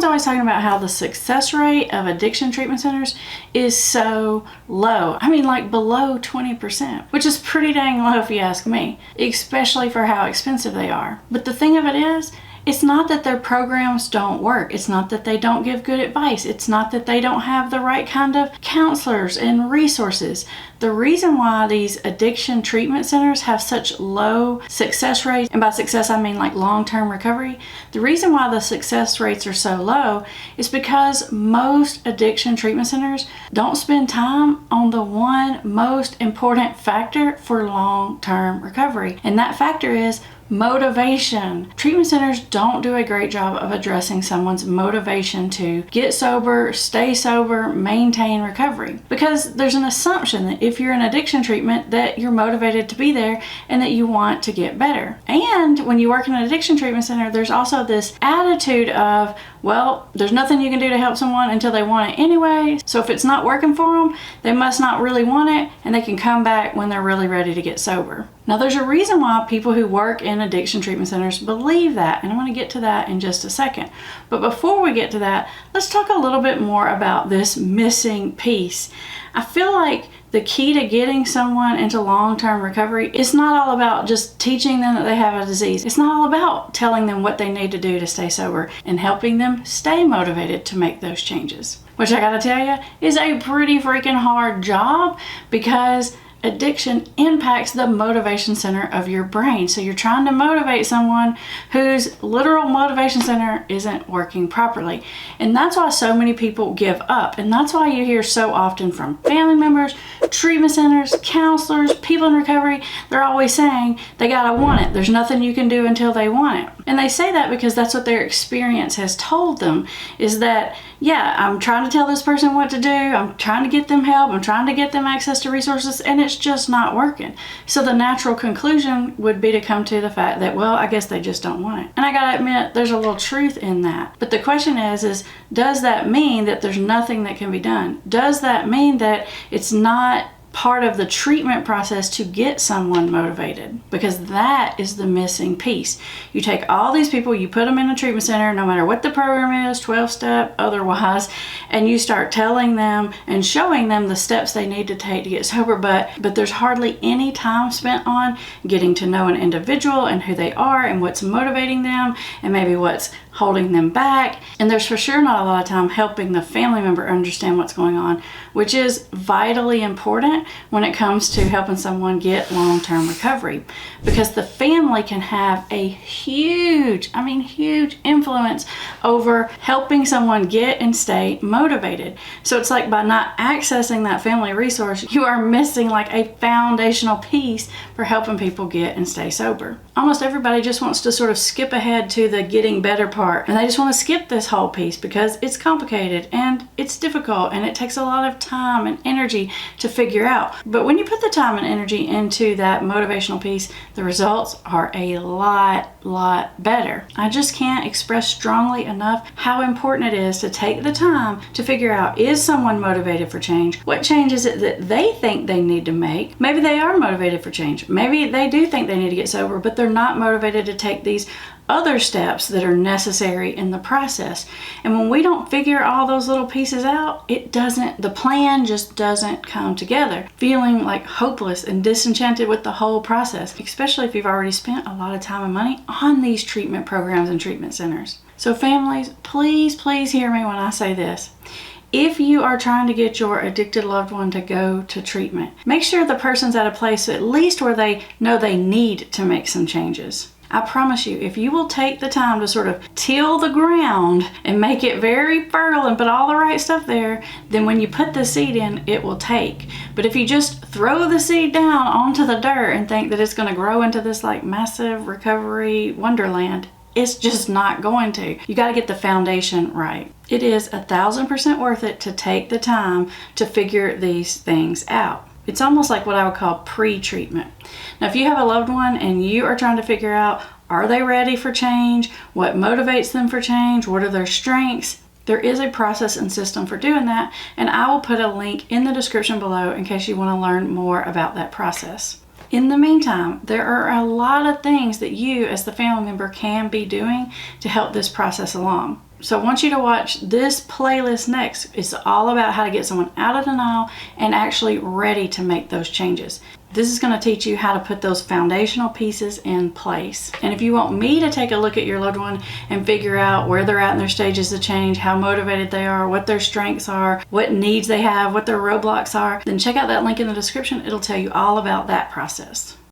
always talking about how the success rate of addiction treatment centers is so low. I mean, like below 20%, which is pretty dang low if you ask me, especially for how expensive they are. But the thing of it is, it's not that their programs don't work. It's not that they don't give good advice. It's not that they don't have the right kind of counselors and resources. The reason why these addiction treatment centers have such low success rates, and by success I mean like long-term recovery, the reason why the success rates are so low is because most addiction treatment centers don't spend time on the one most important factor for long-term recovery. And that factor is motivation. Treatment centers don't do a great job of addressing someone's motivation to get sober, stay sober, maintain recovery. Because there's an assumption that if you're in addiction treatment that you're motivated to be there and that you want to get better. And when you work in an addiction treatment center, there's also this attitude of, well, there's nothing you can do to help someone until they want it anyway. So if it's not working for them, they must not really want it, and they can come back when they're really ready to get sober. Now, there's a reason why people who work in addiction treatment centers believe that, and I want to get to that in just a second. But before we get to that, let's talk a little bit more about this missing piece. I feel like the key to getting someone into long-term recovery is not all about just teaching them that they have a disease. It's not all about telling them what they need to do to stay sober and helping them stay motivated to make those changes. Which I gotta tell you is a pretty freaking hard job, because addiction impacts the motivation center of your brain. So you're trying to motivate someone whose literal motivation center isn't working properly. And that's why so many people give up. And that's why you hear so often from family members, treatment centers, counselors, people in recovery, they're always saying they gotta want it. There's nothing you can do until they want it. And they say that because that's what their experience has told them, is that, yeah, I'm trying to tell this person what to do, I'm trying to get them help, I'm trying to get them access to resources, and it's just not working. So the natural conclusion would be to come to the fact that, well, I guess they just don't want it. And I gotta admit, there's a little truth in that. But the question is does that mean that there's nothing that can be done? Does that mean that it's not part of the treatment process to get someone motivated? Because that is the missing piece. You take all these people, you put them in a treatment center, no matter what the program is, 12-step, otherwise, and you start telling them and showing them the steps they need to take to get sober, but there's hardly any time spent on getting to know an individual and who they are and what's motivating them and maybe what's holding them back. And there's for sure not a lot of time helping the family member understand what's going on, which is vitally important when it comes to helping someone get long-term recovery, because the family can have a huge influence over helping someone get and stay motivated. So it's like by not accessing that family resource, you are missing like a foundational piece for helping people get and stay sober. Almost everybody just wants to sort of skip ahead to the getting better part, and they just want to skip this whole piece because it's complicated and it's difficult and it takes a lot of time and energy to figure out. But when you put the time and energy into that motivational piece, the results are a lot better. I just can't express strongly enough how important it is to take the time to figure out, is someone motivated for change? What change is it that they think they need to make? Maybe they are motivated for change. Maybe they do think they need to get sober, but they're not motivated to take these other steps that are necessary in the process. And when we don't figure all those little pieces out, the plan just doesn't come together. Feeling like hopeless and disenchanted with the whole process, especially if you've already spent a lot of time and money on these treatment programs and treatment centers. So families, please hear me when I say this. If you are trying to get your addicted loved one to go to treatment, make sure the person's at a place at least where they know they need to make some changes. I promise you, if you will take the time to sort of till the ground and make it very fertile and put all the right stuff there, then when you put the seed in, it will take. But if you just throw the seed down onto the dirt and think that it's going to grow into this like massive recovery wonderland, it's just not going to. You got to get the foundation right. It is 1,000% worth it to take the time to figure these things out. It's almost like what I would call pre-treatment. Now, if you have a loved one and you are trying to figure out, are they ready for change? What motivates them for change? What are their strengths? There is a process and system for doing that, and I will put a link in the description below in case you want to learn more about that process. In the meantime, there are a lot of things that you as the family member can be doing to help this process along. So I want you to watch this playlist next. It's all about how to get someone out of denial and actually ready to make those changes. This is going to teach you how to put those foundational pieces in place. And if you want me to take a look at your loved one and figure out where they're at in their stages of change, how motivated they are, what their strengths are, what needs they have, what their roadblocks are, then check out that link in the description. It'll tell you all about that process.